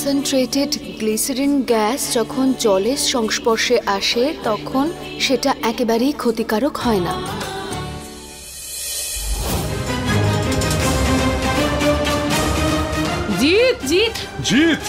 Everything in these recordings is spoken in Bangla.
কনসেন্ট্রেটেড গ্লিসারিন গ্যাস যখন জলের সংস্পর্শে আসে তখন সেটা একেবারেই ক্ষতিকারক হয় না। জিৎ জিৎ জিৎ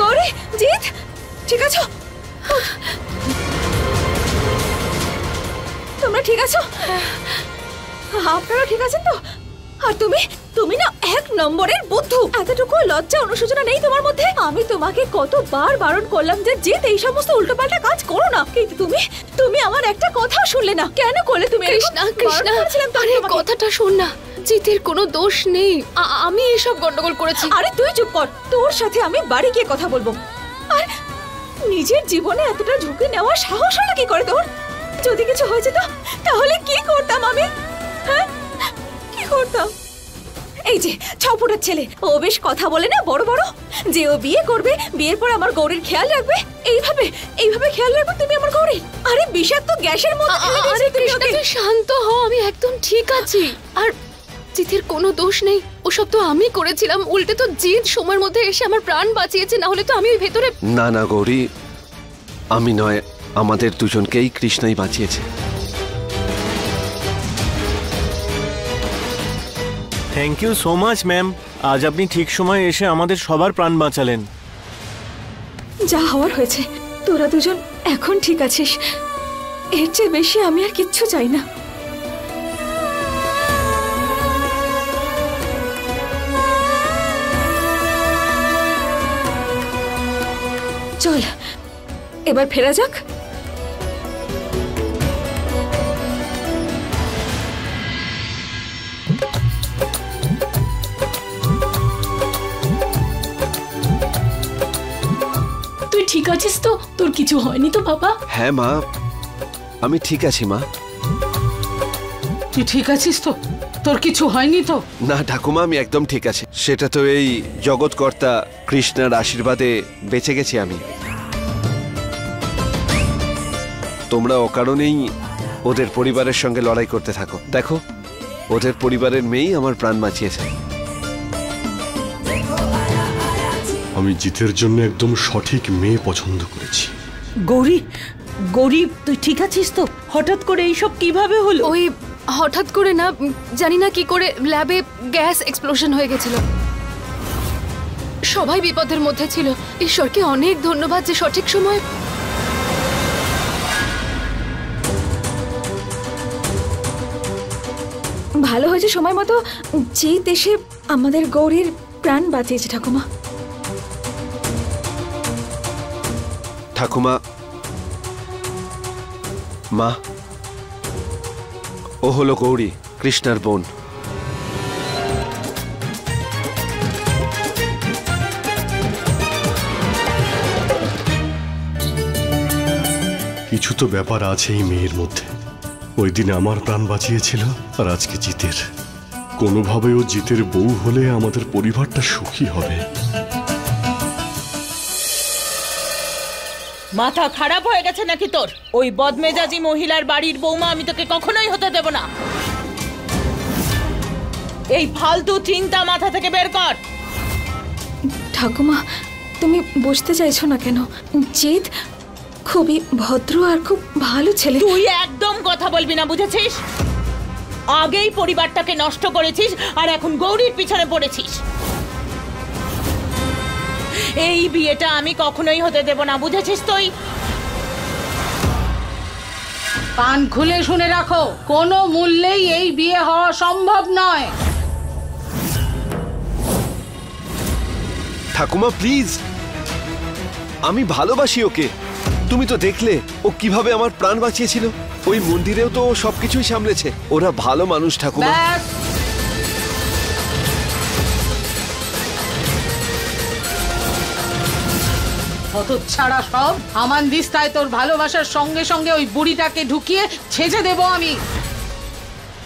গৌরী, জিৎ, ঠিক আছো? তোমরা ঠিক আছো? আপনারা ঠিক আছেন তো? আর তুমি না এক নম্বরের বুদ্ধু। এতটুকু লজ্জা অনুশোচনা নেই তোমার মধ্যে? আমি তোমাকে কতবার বারণ করলাম যে জিৎ এই সমস্ত উল্টোপাল্টা কাজ করো না, কিন্তু তুমি আমার একটা কথা শুনলে না। কেন করলে তুমি? কৃষ্ণা কৃষ্ণা, আরে কথাটা শোন না, জিতের কোনো দোষ নেই, আমি এসব গন্ডগোল করেছি। আরে তুই চুপ কর, তোর সাথে আমি বাড়ি গিয়ে কথা বলবো। আর নিজের জীবনে এতটা ঝুঁকি নেওয়ার সাহস হলো কি করে তোর? যদি কিছু হয়ে যেত তাহলে কি করতাম আমি? হ্যাঁ, কি করতাম? এই যে 6 ফুটের ছেলে, ও বেশ কথা বলে না বড় বড়, যে ও বিয়ে করবে, বিয়ের পর আমার গৌরীর খেয়াল রাখবে। এইভাবে খেয়াল রাখবে তুমি আমার গৌরী? আরে বিষাক্ত গ্যাসের মধ্যে ফেলে দিয়েছিস আরে তুমি কৃষ্ণা, ওকে। তুই শান্ত হ, আমি একদম ঠিক আছি। আর জিতের কোনো দোষ নেই, ওসব তো আমি করেছিলাম। উল্টে তো জিত সময়ের মধ্যে এসে আমার প্রাণ বাঁচিয়েছে, না হলে তো আমি ওই ভেতরে। না না গৌরী, আমি নয়, আমাদের দুজনকেই কৃষ্ণাই বাঁচিয়েছে। Thank you so much ma'am, আজ আপনি ঠিক সময়ে এসে আমাদের সবার প্রাণ বাঁচালেন। যা হওয়ার হয়েছে, তোরা দুজন এখন ঠিক আছিস, এর চেয়ে বেশি আমি আর কিচ্ছু চাই না। চল এবার ফেরা যাক। তুই ঠিক আছিস তো? তোর কিছু হয়নি তো বাবা? হ্যাঁ মা, আমি ঠিক আছি মা। তুই ঠিক আছিস তো? তোর কিছু হয়নি তো? না ঠাকুমা, আমি একদম ঠিক আছি। সেটা তো এই জগৎকর্তা কৃষ্ণের আশীর্বাদে বেঁচে গেছি আমি। তোমরা অকারণেই ওদের পরিবারের সঙ্গে লড়াই করতে থাকো। দেখো, ওদের পরিবারের মেয়েই আমার প্রাণ বাঁচিয়েছে। আমি জিতের জন্য একদম সঠিক মেয়ে পছন্দ করেছি। গৌরী, গৌরী, তুই ঠিক আছিস তো? হঠাৎ করে এইসব কিভাবে হলো? ওই হঠাৎ করে না, জানি না কি করে ল্যাবে গ্যাস এক্সপ্লোশন হয়ে গেছিল। সবাই বিপদের মধ্যে ছিল। ঈশ্বরকে অনেক ধন্যবাদ যে সঠিক সময়। ভালো হয়েছে সময় মতো জিৎ এসে আমাদের গৌরীর প্রাণ বাঁচিয়েছে ঠাকুমা। ঠাকুমা, মা, ও হলো গৌরী, কৃষ্ণার বোন। কিছু তো ব্যাপার আছে এই মেয়ের মধ্যে। ওই দিন আমার প্রাণ বাঁচিয়েছিল, আর আজকে জিতের। কোনোভাবে ও জিতের বউ হলে আমাদের পরিবারটা সুখী হবে। মাথা খারাপ হয়ে গেছে নাকি তোর? ওই বদমেজাজি মহিলার বাড়ির বৌমা আমি তোকে কখনোই হতে দেব না। এই ফালতু চিন্তা মাথা থেকে বের কর। ঠাকুমা, তুমি বুঝতে চাইছো না কেন? জিৎ খুবই ভদ্র আর খুব ভালো ছেলে। তুই একদম কথা বলবি না, বুঝেছিস? আগেই পরিবারটাকে নষ্ট করেছিস আর এখন গৌরীর পিছনে পড়েছিস। এই বিয়েটা আমি কখনোই হতে দেব না, বুঝেছিস তুই? কান খুলে শুনে রাখো, কোনো মূল্যেই এই বিয়ে হওয়া সম্ভব নয়। ঠাকুমা প্লিজ, আমি ভালোবাসি ওকে। তুমি তো দেখলে ও কিভাবে আমার প্রাণ বাঁচিয়েছিল। ওই মন্দিরেও তো ও সবকিছুই সামলেছে। ওরা ভালো মানুষ ঠাকুমা। ব্যাস, হতচ্ছাড়া সব। আমান দিস্তায় তোর ভালোবাসার সঙ্গে সঙ্গে ওই বুড়িটাকে ঢুকিয়ে ছেঁচে দেব আমি।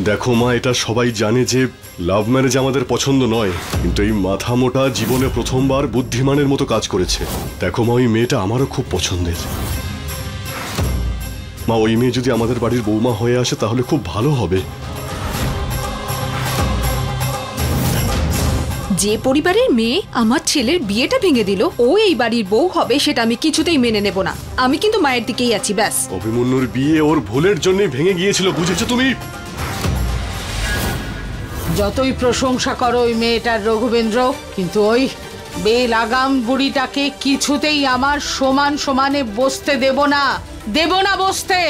দেখো মা, এটা সবাই জানে যে লাভ ম্যারেজ আমাদের পছন্দ নয়, কিন্তু এই মাথা মোটা জীবনে প্রথমবার বুদ্ধিমানের মতো কাজ করেছে। দেখো মা, ওই মেয়েটা আমারও খুব পছন্দের। মা, ওই মেয়ে যদি আমাদের বাড়ির বৌমা হয়ে আসে তাহলে খুব ভালো হবে। যে পরিবারের মেয়ে আমার ছেলের বিয়েটা ভেঙে দিল, ও এই বাড়ির বউ হবে, সেটা আমি কিছুতেই মেনে নেব না। আমি কিন্তু মায়ের দিকেই আছি, ব্যাস। অভিমন্যুর বিয়ে ওর ভুলের জন্যই ভেঙে গিয়েছিল, বুঝেছো তুমি? যতই প্রশংসা করো ওই মেয়েটার রঘুবেন্দ্র, কিন্তু ওই বেলাগাম বুড়িটাকে কিছুতেই আমার সমান সমানে বসতে দেব না, দেব না বসতে।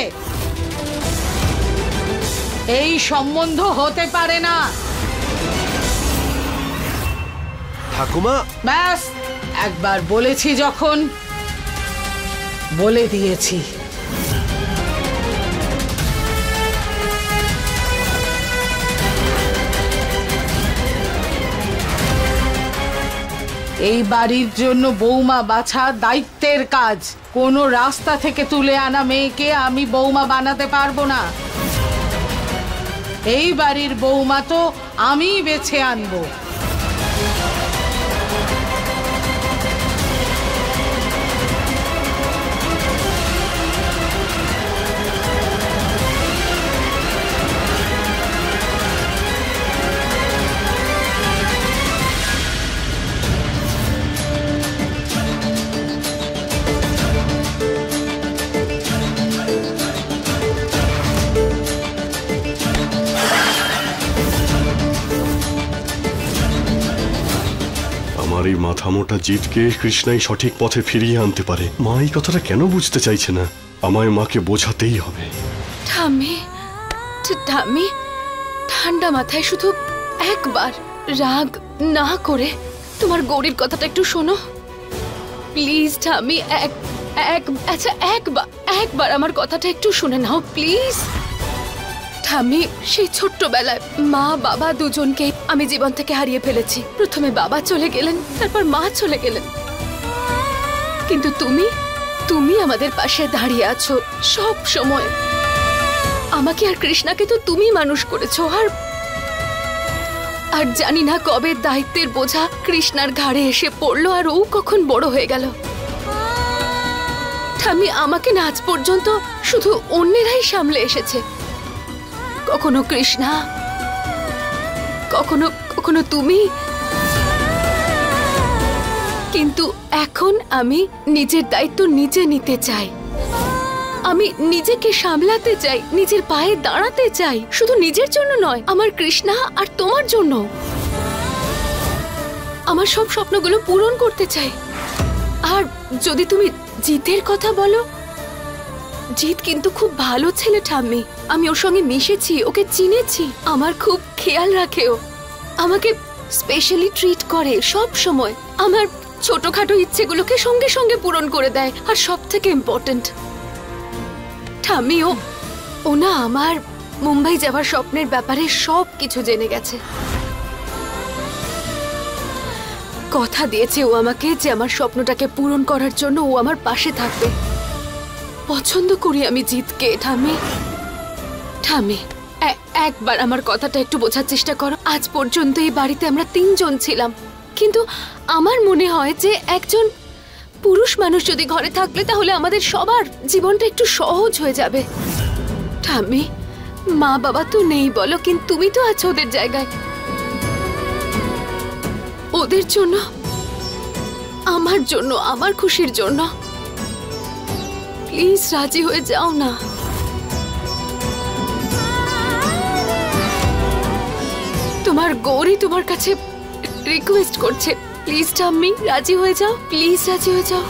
এই সম্বন্ধ হতে পারে না। ঠাকুমা ব্যাস, একবার বলেছি যখন, বলে দিয়েছি। এই বাড়ির জন্য বৌমা বাছা দায়িত্বের কাজ। কোনো রাস্তা থেকে তুলে আনা মেয়েকে আমি বৌমা বানাতে পারবো না। এই বাড়ির বৌমা তো আমিই বেছে আনবো। আমার এই মাথা মোটা জিতকে কৃষ্ণাই সঠিক পথে ফিরিয়ে আনতে পারে। মা এই কথাটা কেন বুঝতে চাইছে না? আমায় মাকে বোঝাতেই হবে। ঠাম্মি, ঠাম্মি, ঠান্ডা মাথায় শুধু একবার রাগ না করে তোমার গৌরীর কথাটা একটু শোনো প্লিজ। ঠাম্মি, আচ্ছা একবার আমার কথাটা একটু শুনে নাও প্লিজ। ঠাম্মি, সেই ছোট্টবেলায় মা বাবা দুজনকে আমি জীবন থেকে হারিয়ে ফেলেছি। প্রথমে বাবা চলে গেলেন, তারপর মা চলে গেলেন, কিন্তু তুমি আমাদের পাশে দাঁড়িয়ে আছো সব সময়। আমাকে আর কৃষ্ণাকে তো তুমি মানুষ করেছো। আর জানি না কবে দায়িত্বের বোঝা কৃষ্ণার ঘাড়ে এসে পড়লো আর ও কখন বড় হয়ে গেল। ঠাম্মি, আমাকে না আজ পর্যন্ত শুধু অন্যেরাই সামলে এসেছে। কখনো কৃষ্ণা, কখনো তুমি, কিন্তু এখন আমি নিজের দায়িত্ব নিজে নিতে চাই। আমি নিজেকে সামলাতে চাই, নিজের পায়ে দাঁড়াতে চাই, শুধু নিজের জন্য নয়, আমার কৃষ্ণা আর তোমার জন্য। আমার সব স্বপ্নগুলো পূরণ করতে চাই। আর যদি তুমি জিতের কথা বলো, জিত কিন্তু খুব ভালো ছেলে ঠাম্মি। আমি ওর সঙ্গে মিশেছি, ওকে চিনেছি। আমার খুব খেয়াল রাখে ও, আমাকে স্পেশালি ট্রিট করে সব সময়। আমার ছোটখাটো ইচ্ছেগুলোকে সঙ্গে সঙ্গে পূরণ করে দেয়। আর সব থেকে ইম্পর্টেন্ট, ঠাম্মি, ও না আমার মুম্বাই যাওয়ার স্বপ্নের ব্যাপারে সব কিছু জেনে গেছে। কথা দিয়েছে ও আমাকে যে আমার স্বপ্নটাকে পূরণ করার জন্য ও আমার পাশে থাকবে। পছন্দ করি আমি জিতকে। ঠাম্মি, একবার আমার কথাটা একটু বোঝার চেষ্টা করো। আজ পর্যন্ত এই বাড়িতে আমরা 3 জন ছিলাম, কিন্তু আমার মনে হয় যে একজন পুরুষ মানুষ যদি ঘরে থাকলে তাহলে আমাদের সবার জীবনটা একটু সহজ হয়ে যাবে। ঠাম্মি, মা বাবা তো নেই বলো, কিন্তু তুমি তো আছো ওদের জায়গায়। ওদের জন্য, আমার জন্য, আমার খুশির জন্য প্লিজ রাজি হয়ে যাও না। তোমার গৌরী তোমার কাছে রিকোয়েস্ট করছে, প্লিজ ঠাম্মি রাজি হয়ে যাও, প্লিজ রাজি হয়ে যাও।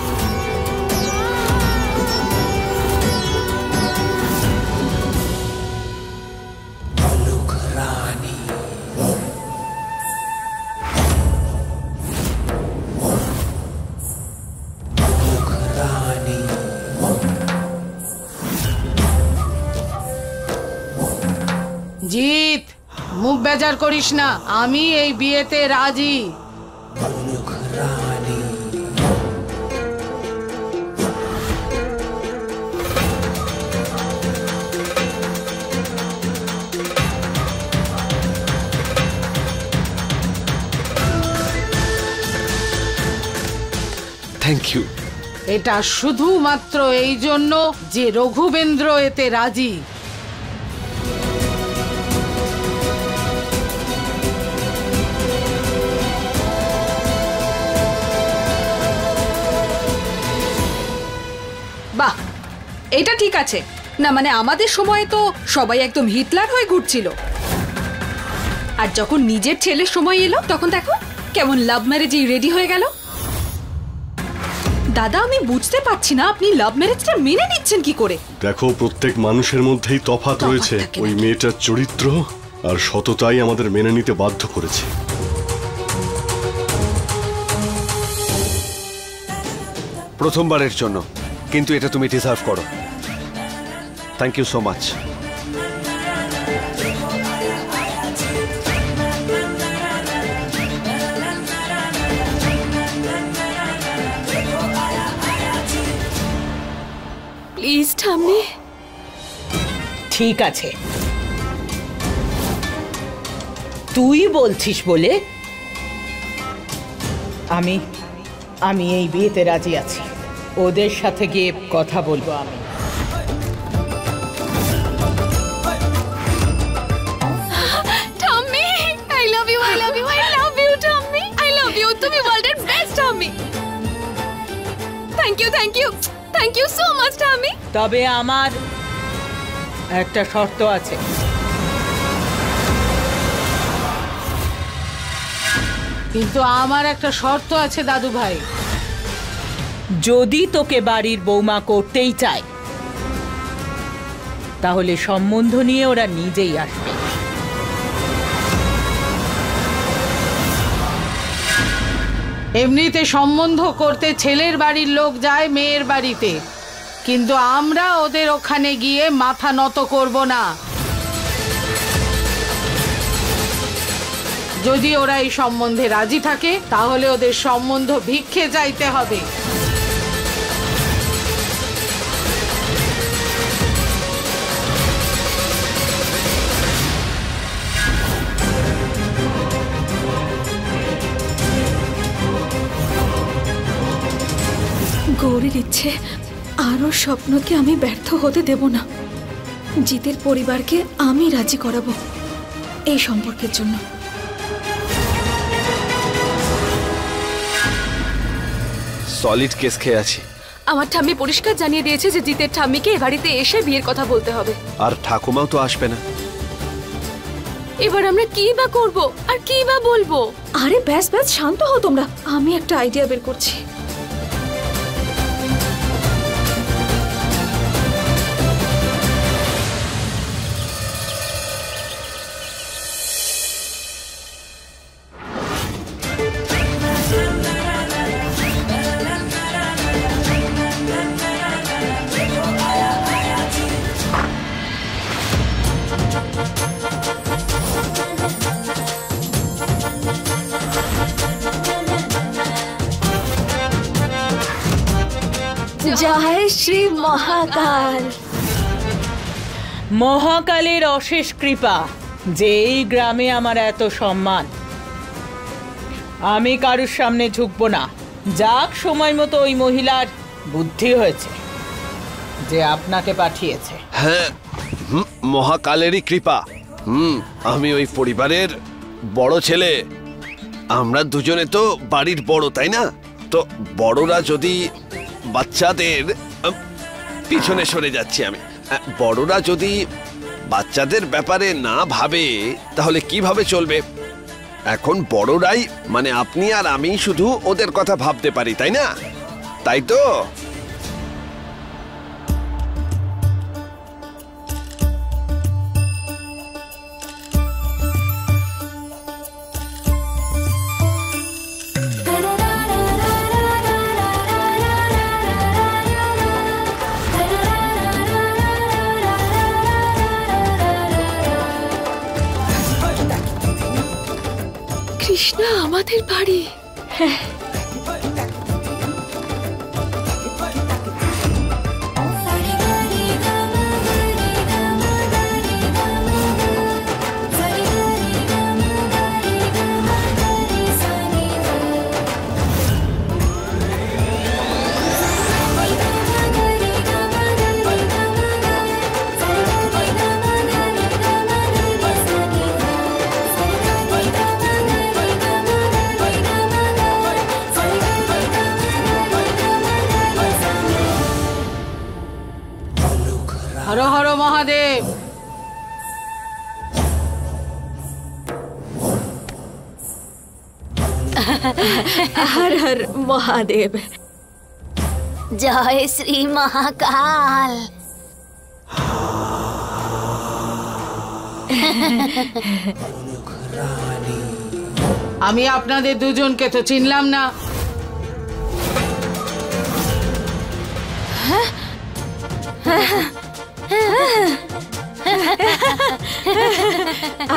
জিৎ, মুখ বেজার করিস না, আমি এই বিয়েতে রাজি। Thank you. এটা শুধুমাত্র এই জন্য যে রঘুবেন্দ্র এতে রাজি। বাহ, এটা ঠিক আছে না, মানে আমাদের সময়ে তো সবাই একদম হিটলার হয়ে ঘুরছিল, আর যখন নিজের ছেলের সময় এলো তখন দেখো কেমন লাভ ম্যারেজেই রেডি হয়ে গেল। দাদা, আমি বুঝতে পারছি না আপনি লাভ ম্যারেজটা মেনে নিচ্ছেন কি করে। দেখো, প্রত্যেক মানুষের মধ্যেই তফাৎ রয়েছে। ওই মেয়েটার চরিত্র আর সততাই আমাদের মেনে নিতে বাধ্য করেছে। প্রথমবারের জন্য, কিন্তু এটা তুমি ডিজার্ভ করো। Thank you so much. Please ঠাম্মি। ঠিক আছে, তুই বলছিস বলে আমি এই বিয়েতে রাজি আছি। ওদের সাথে গিয়ে কথা বলবো আমি। ঠাম্মি, I love you, I love you, I love you ঠাম্মি, আই লাভ ইউ। তুমি ওয়ার্ল্ডের বেস্ট ঠাম্মি। Thank you, thank you, thank you so much ঠাম্মি। তবে আমার একটা শর্ত আছে। কিন্তু আমার একটা শর্ত আছে দাদু ভাই। যদি তোকে বাড়ির বৌমা করতেই চায়, তাহলে সম্বন্ধ নিয়ে ওরা নিজেই আসবে। এমনিতে সম্বন্ধ করতে ছেলের বাড়ির লোক যায় মেয়ের বাড়িতে, কিন্তু আমরা ওদের ওখানে গিয়ে মাথা নত করব না। যদি ওরা এই সম্বন্ধে রাজি থাকে তাহলে ওদের সম্বন্ধ ভিক্ষে চাইতে হবে। গৌরীর ইচ্ছে আরও স্বপ্নকে আমি ব্যর্থ হতে দেব না। জিতের পরিবারকে আমি রাজি করাবো এই সম্পর্কের জন্য। সলিড কেস খেয়ে আছি। আমার ঠাম্মি পরিষ্কার জানিয়ে দিয়েছে যে জিতের ঠাম্মিকে এ বাড়িতে এসে বিয়ের কথা বলতে হবে। আর ঠাকুমাও তো আসবে না। এবার আমরা কি বা করব আর কি বা বলবো? আরে ব্যাস ব্যাস, শান্ত হও তোমরা, আমি একটা আইডিয়া বের করছি। জয় শ্রী মহাকাল। মহাকালের অশেষ কৃপা যে এই গ্রামে আমার এত সম্মান। আমি কারুর সামনে ঝুঁকবো না। যাক, সময় মতো ওই মহিলার বুদ্ধি হয়েছে যে আপনাকে পাঠিয়েছে। হ্যাঁ, মহাকালেরই কৃপা। আমি ওই পরিবারের বড় ছেলে। আমরা দুজনে তো বাড়ির বড়, তাই না? তো বড়রা যদি বাচ্চাদের পিছনে সরে যাচ্ছি আমি, বড়রা যদি বাচ্চাদের ব্যাপারে না ভাবে তাহলে কিভাবে চলবে? এখন বড়রাই মানে আপনি আর আমি শুধু ওদের কথা ভাবতে পারি, তাই না? তাই তো? কৃষ্ণা আমাদের বাড়ি। হ্যাঁ, হর হর মহাদেব। হর হর মহাদেব। জয় শ্রী মহাকাল। আমি আপনাদের দুজনকে তো চিনলাম না।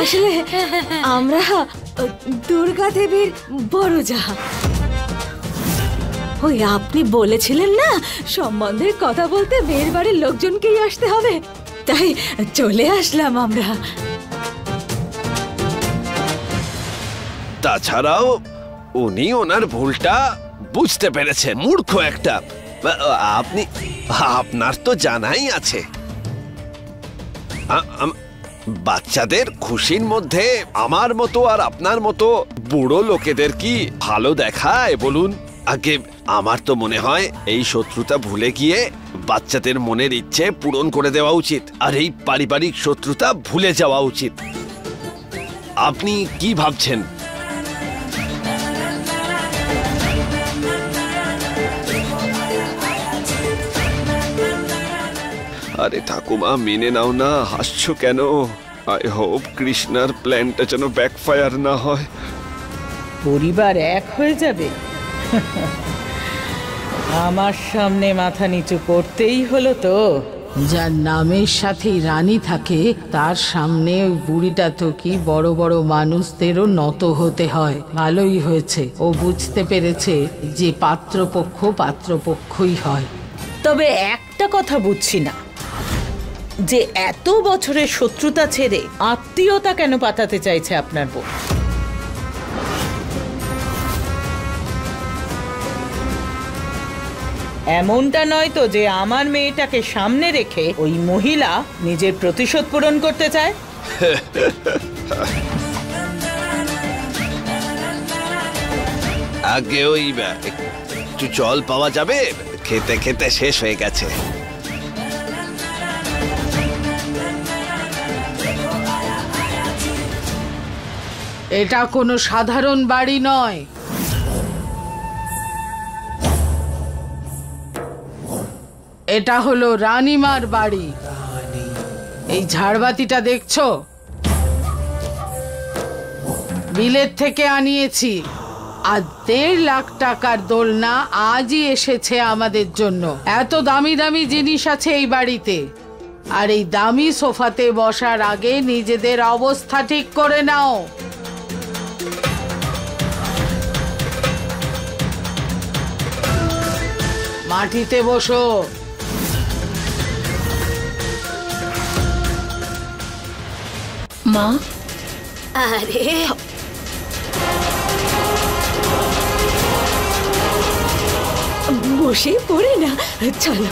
আসলে আমরা দুর্গা দেবীর বড় যাহা। ওই আপনি বলেছিলেন না সম্বন্ধের কথা বলতে মেয়ের বাড়ির লোকজনকেই আসতে হবে, তাই চলে আসলাম আমরা। তাছাড়াও উনি ওনার ভুলটা বুঝতে পেরেছেন। মূর্খ একটা। আপনি আপনার তো জানাই আছে বাচ্চাদের খুশির মধ্যে আমার মতো আর আপনার মতো বুড়ো লোকেদের কি ভালো দেখায় বলুন? আগে আমার তো মনে হয় এই শত্রুতা ভুলে গিয়ে বাচ্চাদের মনের ইচ্ছে পূরণ করে দেওয়া উচিত, আর এই পারিবারিক শত্রুতা ভুলে যাওয়া উচিত। আপনি কি ভাবছেন? আরে ঠাকুমা মেনে নাও না, হাসছো কেন? আই হোপ কৃষ্ণার প্ল্যানটা যেন ব্যাকফায়ার না হয়। পরিবার এক হয়ে যাবে? আমার সামনে মাথা নিচু করতেই হলো তো। যার নামের সাথেই রানী থাকে তার সামনে ওই বুড়িটা তো কি বড় বড় মানুষদেরও নত হতে হয়। ভালোই হয়েছে ও বুঝতে পেরেছে যে পাত্রপক্ষই হয়। তবে একটা কথা বুঝছি না, যে এত বছরের শত্রুতা ছেড়ে আত্মীয়তা কেন পাতাতে চাইছে আপনার বউ? এমনটা নয় তো যে আমার মেয়েটাকে সামনে রেখে ওই মহিলা নিজের প্রতিশোধ পূরণ করতে চায়? আগে ওই একটু জল পাওয়া যাবে? খেতে খেতে শেষ হয়ে গেছে। এটা কোনো সাধারণ বাড়ি নয়। এটা হলো রানীমার বাড়ি। এই ঝাড়বাতিটা দেখছো? বিলেত থেকে আনিয়েছি। আর 1.5 লাখ টাকার দোলনা আজই এসেছে আমাদের জন্য। এত দামি দামি জিনিস আছে এই বাড়িতে। আর এই দামি সোফাতে বসার আগে নিজেদের অবস্থা ঠিক করে নাও। মাটিতে বসো। মা, আরে বসে পড়ে না, চলো।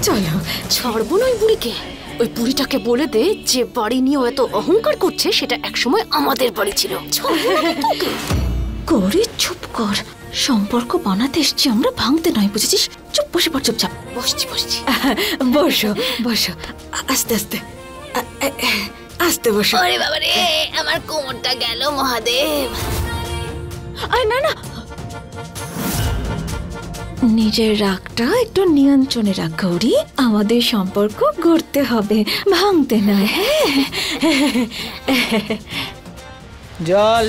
চলো। ছাড়বো না ওই বুড়িকে। ওই বুড়িটাকে বলে দে যে বাড়ি নিয়ে এত অহংকার করছে সেটা একসময় আমাদের বাড়ি ছিল। ছাড়বো না কিন্তু ওকে। গৌরী চুপ কর, সম্পর্ক বানাতে এসছি আমরা, ভাঙতে নয়, বুঝেছিস? চুপ, বসে পড় চুপচাপ। বসছি বসছি। বসো বসো, আস্তে আস্তে আস্তে বসো। ওরে বাবা রে, আমার কোমরটা গেল মহাদেব। আয় না না, নিজের রাগটা একটু নিয়ন্ত্রণে রাখ গৌরী, আমাদের সম্পর্ক গড়তে হবে, ভাঙতে নয়। হ্যাঁ, জল।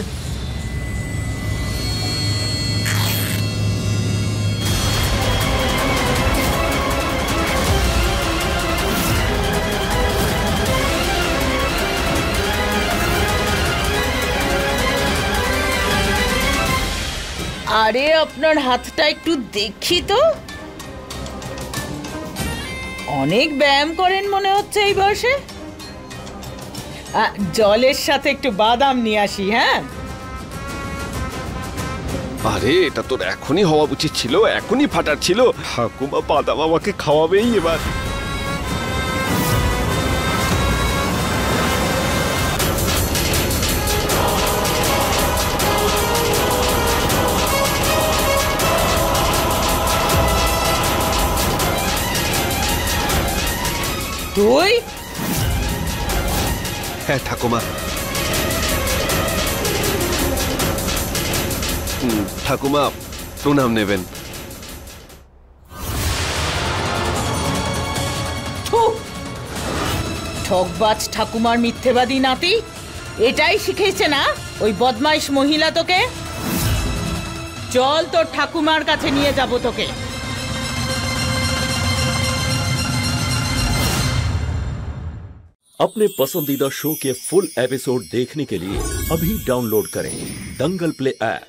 আরে আপনার হাতটা একটু দেখি তো, অনেক ব্যায়াম করেন মনে হচ্ছে এই বয়সে। জলের সাথে একটু বাদাম নিয়ে আসি। হ্যাঁ, আরে এটা তোর এখনই হওয়া উচিত ছিল, এখনই ফাটার ছিল। ঠাকুমা বাদাম আমাকে খাওয়াবেই এবার। তুই? হ্যাঁ ঠাকুমা। ঠাকুমা প্রণাম নেবেন। ঠকবাজ ঠাকুমার মিথ্যেবাদী নাতি, এটাই শিখেছে না ওই বদমাইশ মহিলা তোকে? চল তোর ঠাকুমার কাছে নিয়ে যাব তোকে। अपने पसंदीदा शो के फुल एपिसोड देखने के लिए अभी डाउनलोड करें दंगल प्ले ऐप।